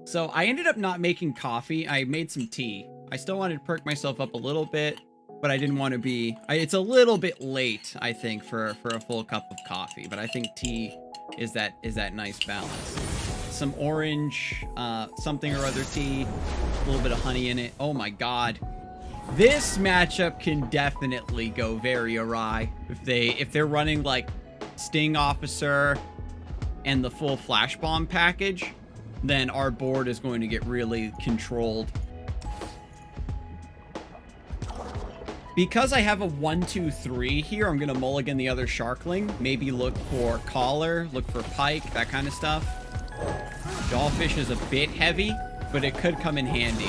So I ended up not making coffee. I made some tea. I still wanted to perk myself up a little bit, but I didn't want to be... it's a little bit late, I think, for a full cup of coffee. But I think tea is that nice balance. Some orange, something or other tea, a little bit of honey in it. Oh my god. This matchup can definitely go very awry if they're running like Sting Officer and the full Flash Bomb package. Then our board is going to get really controlled. Because I have a 1-2-3 here, I'm gonna mulligan the other Sharkling. Maybe look for Collar, look for Pike, that kind of stuff. Dollfish is a bit heavy, but it could come in handy.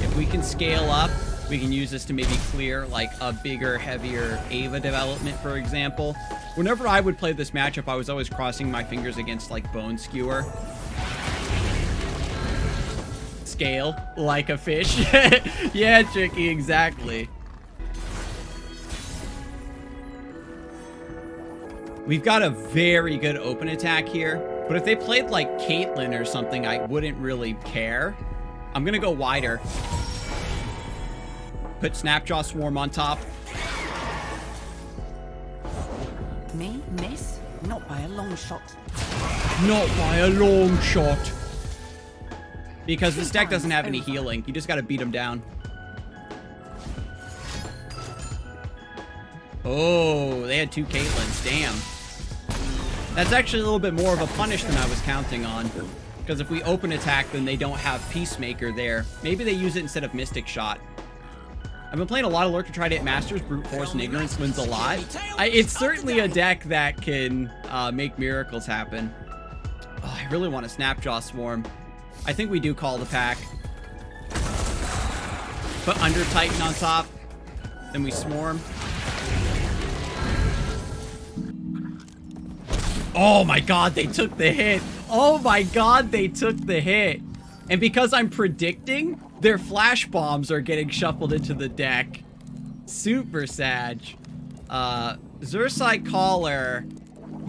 If we can scale up, we can use this to maybe clear like a bigger, heavier Ava development, for example. Whenever I would play this matchup, I was always crossing my fingers against like Bone Skewer. Scale like a fish. Yeah, Tricky, exactly. We've got a very good open attack here, but if they played like Caitlyn or something, I wouldn't really care. I'm gonna go wider. Put Snapjaw Swarm on top. Me miss? Not by a long shot. Not by a long shot. Because this deck doesn't have any healing. You just gotta beat him down. Oh, they had two Caitlyn's. Damn. That's actually a little bit more of a punish than I was counting on. Because if we open attack, then they don't have Peacemaker there. Maybe they use it instead of Mystic Shot. I've been playing a lot of Lurk to try to hit Masters. Brute Force and Ignorance wins a lot. It's certainly a deck that can make miracles happen. Oh, I really want a Snapjaw Swarm. I think we do call the pack. Put Under Titan on top. Then we Swarm. Oh my god, they took the hit. Oh my god, they took the hit. And because I'm predicting, their Flash Bombs are getting shuffled into the deck. Super sad. Xersai Collar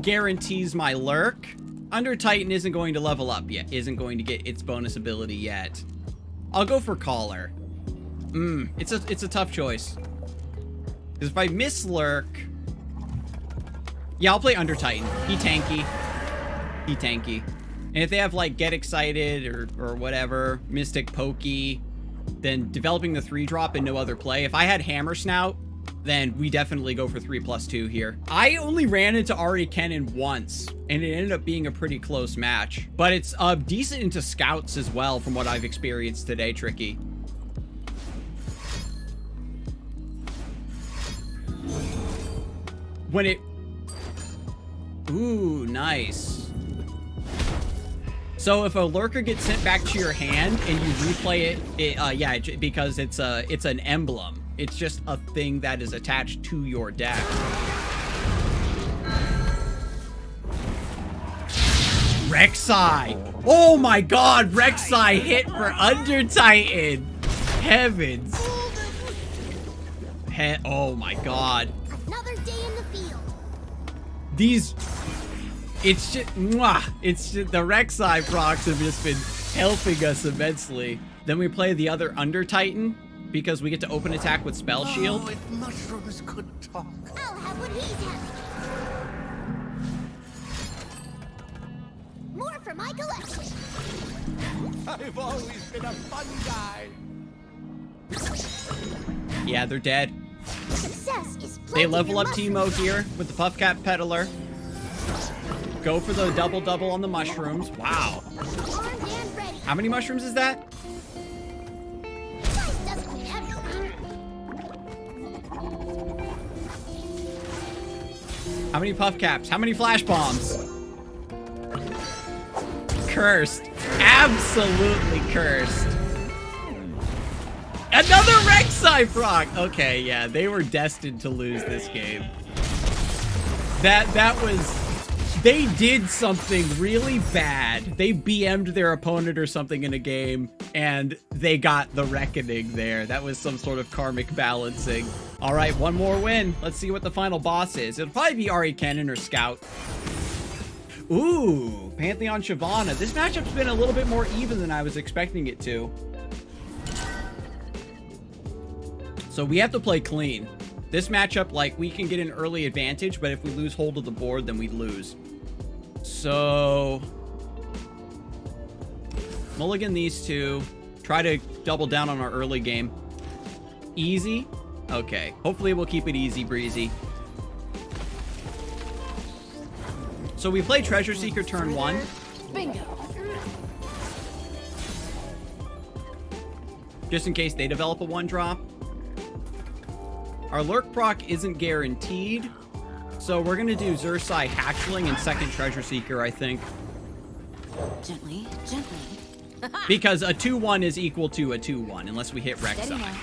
guarantees my Lurk. Under Titan isn't going to level up yet. Isn't going to get its bonus ability yet. I'll go for Collar. It's a tough choice. Because if I miss Lurk... Yeah, I'll play Under Titan. He tanky. He tanky. And if they have, like, Get Excited or whatever, Mystic Pokey, then developing the 3-drop and no other play. If I had Hammer Snout, then we definitely go for 3+2 here. I only ran into Ari Kennen once, and it ended up being a pretty close match. But it's decent into Scouts as well, from what I've experienced today, Tricky. When it... Ooh, nice. So if a Lurker gets sent back to your hand and you replay it, yeah, because it's an emblem. It's just a thing that is attached to your deck. REKSAI. Oh my god, REKSAI hit for Under Titan. Heavens. Oh my god. Another day in the field. These... It's just, it's just, the REKSAI procs have just been helping us immensely. Then we play the other Under Titan because we get to open attack with Spell Shield. Oh, if mushrooms could talk. I'll have what he's having. More for my collection. I've always been a fun guy. Yeah, they're dead. Success is They level up plenty in Teemo here with the Puffcat Peddler. Go for the double on the mushrooms. Wow. mushrooms. Armed and ready. How many mushrooms is that? Dice doesn't ever matter. How many puff caps? How many flash bombs? Cursed. Absolutely cursed. Another REKSAI proc. Okay, yeah, they were destined to lose this game. That was... They did something really bad. They BM'd their opponent or something in a game, and they got the reckoning there. That was some sort of karmic balancing. All right, one more win. Let's see what the final boss is. It'll probably be Ari Kennen or Scout. Ooh, Pantheon Shyvana. This matchup's been a little bit more even than I was expecting it to. So we have to play clean. This matchup, like, we can get an early advantage, but if we lose hold of the board, then we'd lose. So... mulligan these two. Try to double down on our early game. Easy? Okay. Hopefully we'll keep it easy breezy. So we play Treasure Seeker turn 1. Bingo. Just in case they develop a 1-drop. Our Lurk proc isn't guaranteed. So we're going to do REKSAI Hatchling and second Treasure Seeker, I think. Gently, gently. Because a 2-1 is equal to a 2-1, unless we hit Steady REKSAI. now.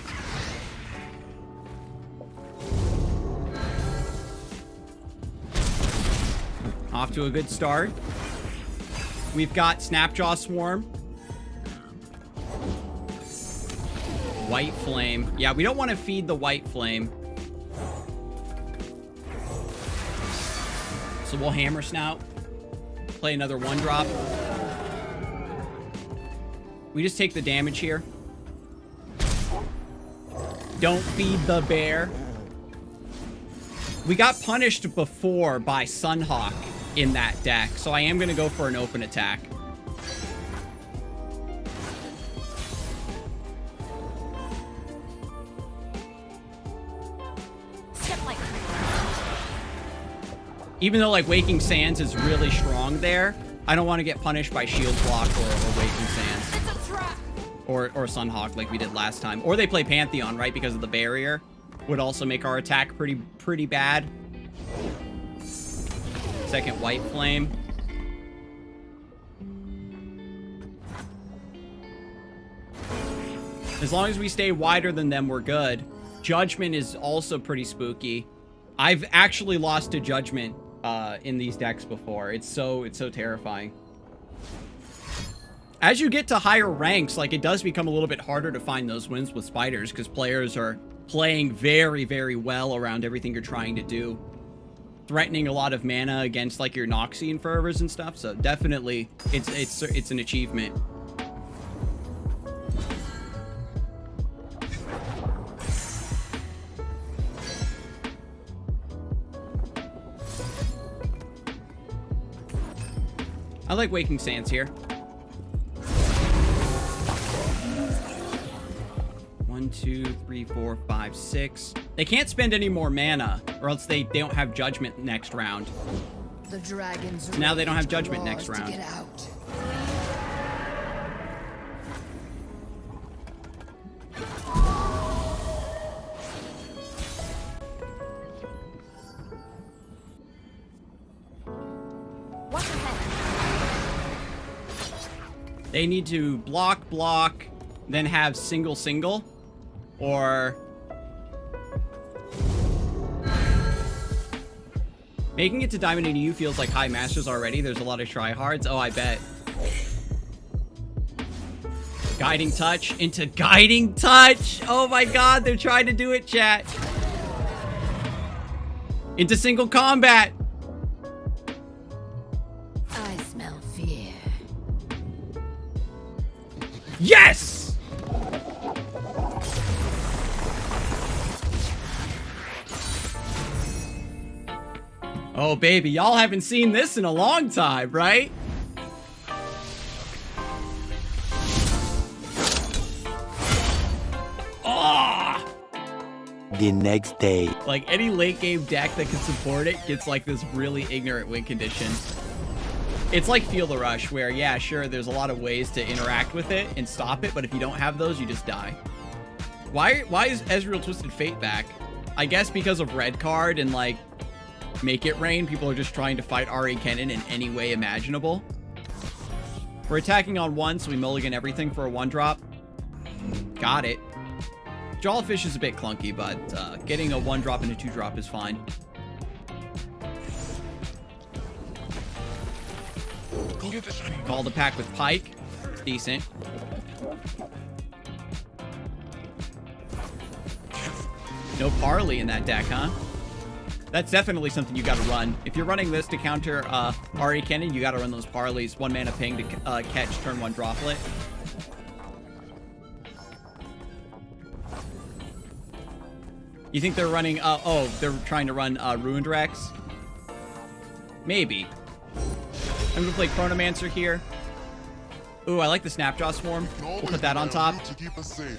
Off to a good start. We've got Snapjaw Swarm. White Flame. Yeah, we don't want to feed the White Flame. So we'll Hammer Snout. Play another 1-drop. We just take the damage here. Don't feed the bear. We got punished before by Sunhawk in that deck, so I am going to go for an open attack. Step like Even though, like, Waking Sands is really strong there, I don't want to get punished by Shield Block or Waking Sands. it's a trap. Or Sunhawk like we did last time. Or they play Pantheon, right? Because of the barrier. Would also make our attack pretty bad. Second White Flame. As long as we stay wider than them, we're good. Judgment is also pretty spooky. I've actually lost to Judgment in these decks before. It's so terrifying. As you get to higher ranks, like, it does become a little bit harder to find those wins with spiders because players are playing very, very well around everything you're trying to do. Threatening a lot of mana against, like, your Noxian Fervors and stuff. So definitely, it's an achievement. I like Waking Sands here. 1, 2, 3, 4, 5, 6. They can't spend any more mana, or else they don't have Judgment next round. The dragons Now they don't have rage Judgment claws next to round. Get out. Watch your head. They need to block, then have single, or... Making it to Diamond and EU feels like high masters already. There's a lot of tryhards. Oh, I bet. Guiding Touch into Guiding Touch. Oh my god, they're trying to do it, chat. Into single combat. I smell fear. Yes! Oh, baby, y'all haven't seen this in a long time, right? Oh! The next day. Like, any late game deck that can support it gets, like, this really ignorant win condition. It's like Feel the Rush, where, yeah, sure, there's a lot of ways to interact with it and stop it, but if you don't have those, you just die. Why is Ezreal Twisted Fate back? I guess because of red card and, like, Make It Rain, people are just trying to fight Ari Kennen in any way imaginable. We're attacking on 1, so we mulligan everything for a 1-drop. Got it. Jawfish is a bit clunky, but getting a 1-drop and a 2-drop is fine. Call the pack with Pyke. Decent. No Parley in that deck, huh? That's definitely something you gotta run. If you're running this to counter Ari Cannon, you gotta run those parleys. 1 mana ping to catch turn 1 droplet. You think they're running, oh, they're trying to run Ruined Rex? Maybe. I'm gonna play Chronomancer here. Ooh, I like the Snapjaw Swarm. We'll put that on top. To keep us safe.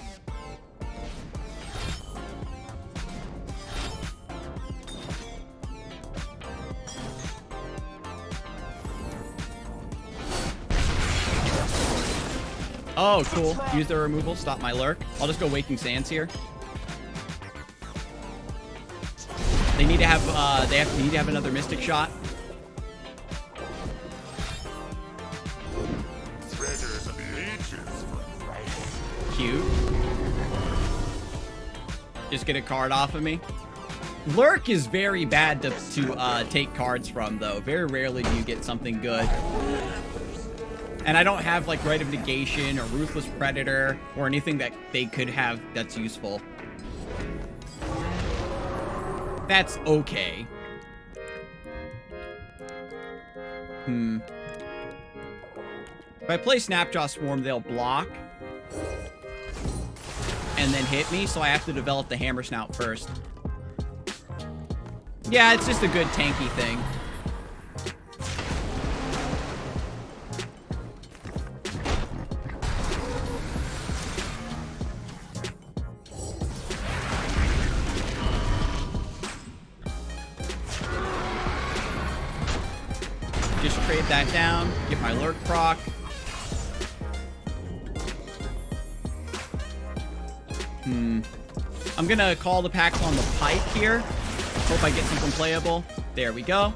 Oh, cool. Use their removal. Stop my Lurk. I'll just go Waking Sands here. They need to have, need to have another Mystic Shot. Cute. Just get a card off of me. Lurk is very bad to take cards from, though. Very rarely do you get something good. And I don't have, like, Rite of Negation or Ruthless Predator or anything that they could have that's useful. That's okay. If I play Snapjaw Swarm, they'll block and then hit me, so I have to develop the Hammer Snout first. Yeah, it's just a good tanky thing. Just trade that down, get my Lurk proc. I'm gonna call the packs on the Pyke here. Hope I get something playable. There we go.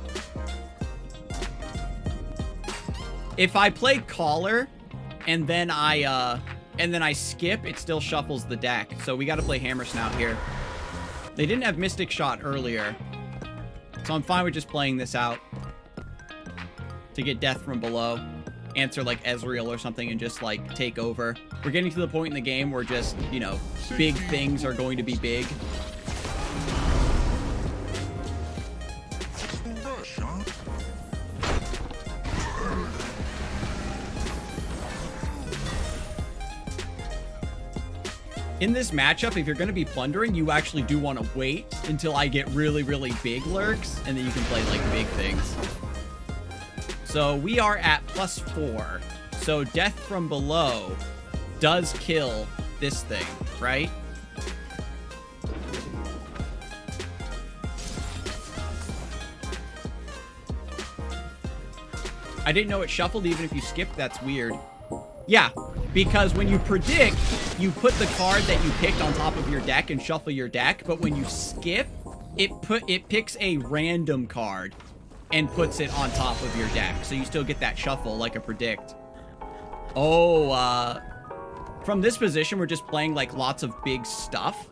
If I play Caller and then I skip, it still shuffles the deck. So we gotta play Hammer Snout here. They didn't have Mystic Shot earlier, so I'm fine with just playing this out to get Death from Below. Answer like Ezreal or something and just like take over. We're getting to the point in the game where just, you know, big things are going to be big. In this matchup, if you're going to be plundering, you actually do want to wait until I get really, really big Lurks, and then you can play like big things. So we are at +4. So Death from Below does kill this thing, right? I didn't know it shuffled even if you skipped. That's weird. Yeah, because when you predict, you put the card that you picked on top of your deck and shuffle your deck, but when you skip, it picks a random card and puts it on top of your deck. So you still get that shuffle like a predict. Oh, from this position, we're just playing like lots of big stuff.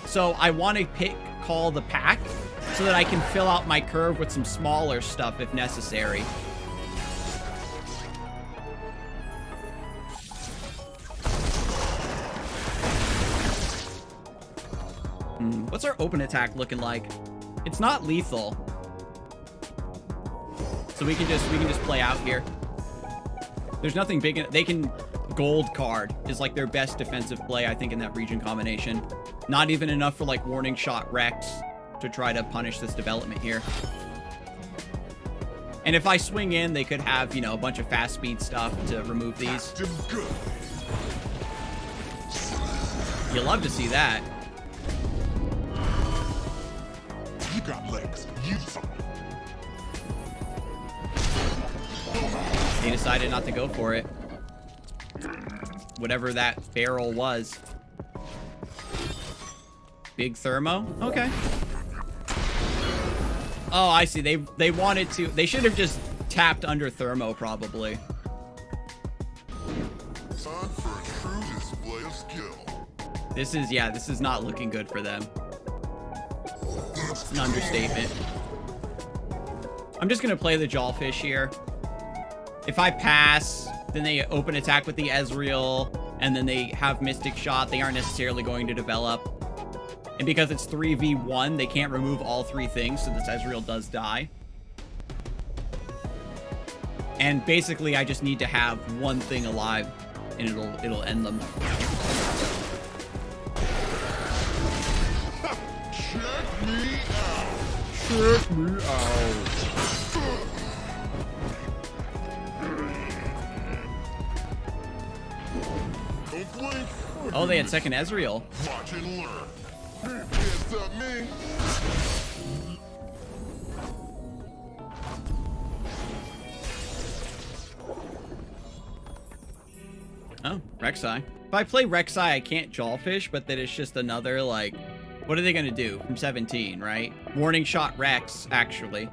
So I want to call the pack so that I can fill out my curve with some smaller stuff if necessary. What's our open attack looking like? It's not lethal. So we can just play out here. There's nothing big in it. They can gold card is like their best defensive play, I think, in that region combination. Not even enough for like warning shot Rex to try to punish this development here. And if I swing in, they could have, you know, a bunch of fast speed stuff to remove these. You love to see that. You got legs. Use them. They decided not to go for it. Whatever that barrel was. Big thermo? Okay. Oh, I see. They wanted to. They should have just tapped under thermo, probably. Time for a true display of skill. This is not looking good for them. It's an understatement. I'm just gonna play the Jawfish here. If I pass, then they open attack with the Ezreal, and then they have Mystic Shot. They aren't necessarily going to develop. And because it's 3v1, they can't remove all 3 things, so this Ezreal does die. And basically, I just need to have one thing alive, and it'll end them. Check me out. Check me out. Don't blink. Oh, they had second Ezreal. Watch and learn. Can't stop me. Oh, REKSAI. If I play REKSAI, I can't jawfish, but then it's just another, like... What are they gonna do from 17, right? Warning shot Rex, actually.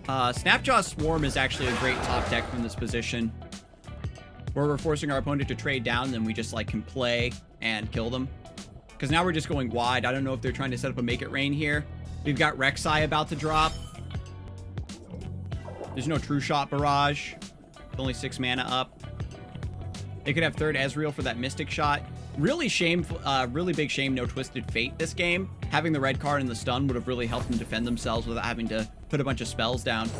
Snapjaw Swarm is actually a great top deck from this position, where we're forcing our opponent to trade down, and then we just, like, can play and kill them. Because now we're just going wide. I don't know if they're trying to set up a Make It Rain here. We've got REKSAI about to drop. There's no True Shot Barrage. It's only 6 mana up. They could have third Ezreal for that Mystic Shot. Really big shame no Twisted Fate this game. Having the red card and the stun would have really helped them defend themselves without having to put a bunch of spells down.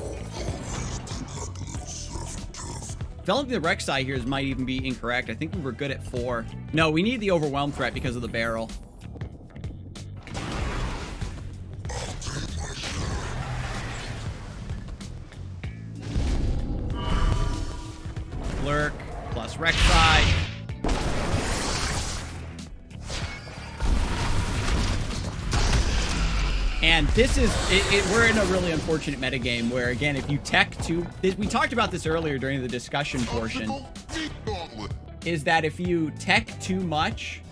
Developing the REKSAI here might even be incorrect. I think we were good at 4. No, we need the Overwhelm threat because of the barrel. Lurk plus REKSAI. And this is, we're in a really unfortunate metagame where, again, if you tech too... We talked about this earlier during the discussion portion, is that if you tech too much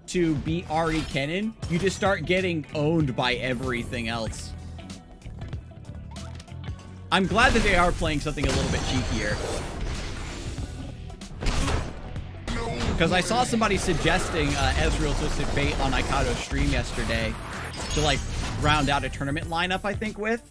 to beat Ari Kennen, you just start getting owned by everything else. I'm glad that they are playing something a little bit cheekier. Because I saw somebody suggesting Ezreal Twisted Fate on Ikado's stream yesterday to, like, round out a tournament lineup, I think, with.